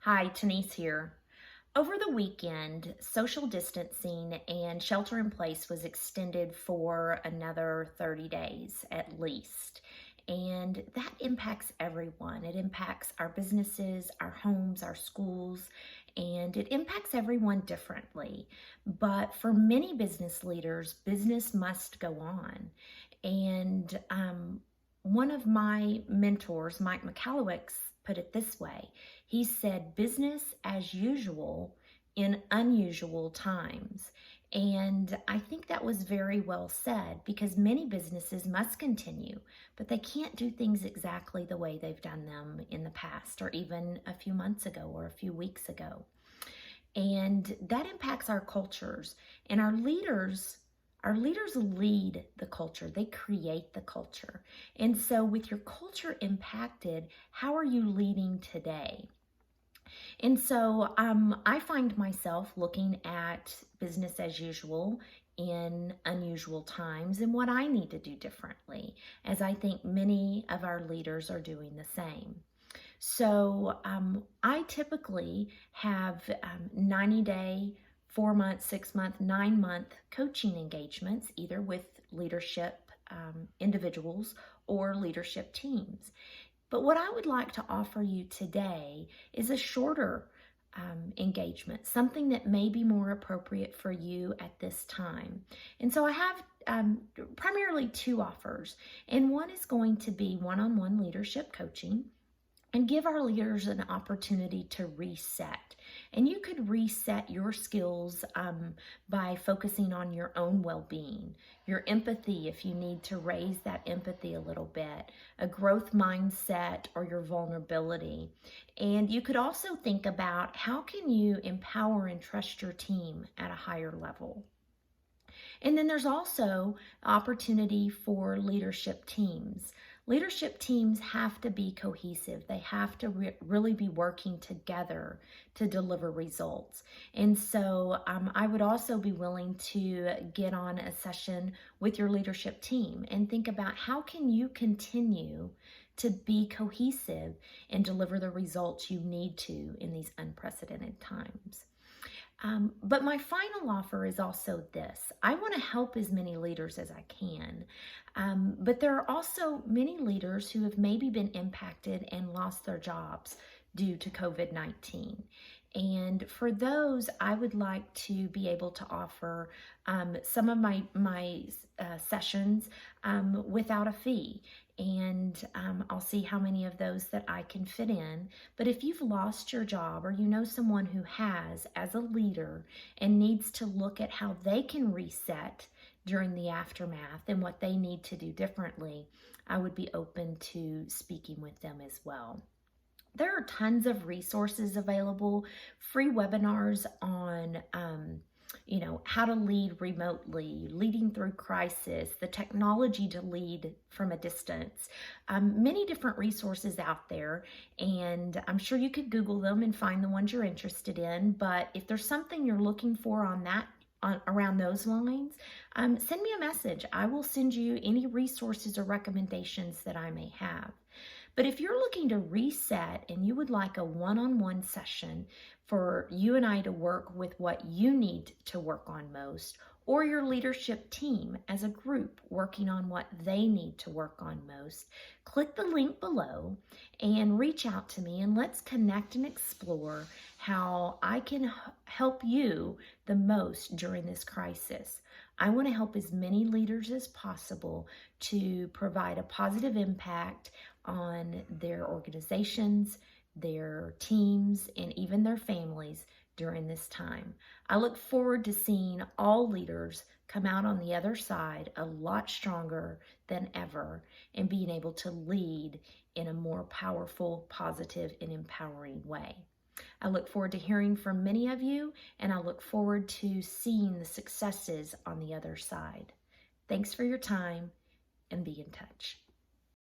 Hi, Denise here. Over the weekend, social distancing and shelter in place was extended for another 30 days at least. And that impacts everyone. It impacts our businesses, our homes, our schools, and it impacts everyone differently. But for many business leaders, business must go on. And one of my mentors, Mike McAllowicz, put it this way. He said, business as usual in unusual times. And I think that was very well said because many businesses must continue, but they can't do things exactly the way they've done them in the past or even a few months ago or a few weeks ago. And that impacts our cultures and our leaders. Our leaders lead the culture, they create the culture. And so, with your culture impacted, how are you leading today? And so I find myself looking at business as usual in unusual times and what I need to do differently, as I think many of our leaders are doing the same. So I typically have 90-day, 4-month, 6-month, 9-month coaching engagements, either with leadership individuals or leadership teams. But what I would like to offer you today is a shorter engagement, something that may be more appropriate for you at this time. And so I have primarily two offers, and one is going to be one-on-one leadership coaching and give our leaders an opportunity to reset. And you could reset your skills by focusing on your own well-being, your empathy if you need to raise that empathy a little bit, a growth mindset, or your vulnerability. And you could also think about how can you empower and trust your team at a higher level. And then there's also opportunity for leadership teams. Leadership teams have to be cohesive. They have to really be working together to deliver results. And so I would also be willing to get on a session with your leadership team and think about how can you continue to be cohesive and deliver the results you need to in these unprecedented times. But my final offer is also this. I want to help as many leaders as I can. But there are also many leaders who have maybe been impacted and lost their jobs due to COVID-19. And for those, I would like to be able to offer some of my sessions without a fee. And I'll see how many of those that I can fit in. But if you've lost your job or you know someone who has as a leader and needs to look at how they can reset during the aftermath and what they need to do differently, I would be open to speaking with them as well. There are tons of resources available, free webinars on how to lead remotely, leading through crisis, the technology to lead from a distance, many different resources out there. And I'm sure you could Google them and find the ones you're interested in. But if there's something you're looking for around those lines, send me a message. I will send you any resources or recommendations that I may have. But if you're looking to reset and you would like a one-on-one session for you and I to work with what you need to work on most, or your leadership team as a group working on what they need to work on most, click the link below and reach out to me and let's connect and explore how I can help you the most during this crisis. I want to help as many leaders as possible to provide a positive impact on their organizations, their teams, and even their families during this time. I look forward to seeing all leaders come out on the other side a lot stronger than ever and being able to lead in a more powerful, positive, and empowering way. I look forward to hearing from many of you, and I look forward to seeing the successes on the other side. Thanks for your time, and be in touch.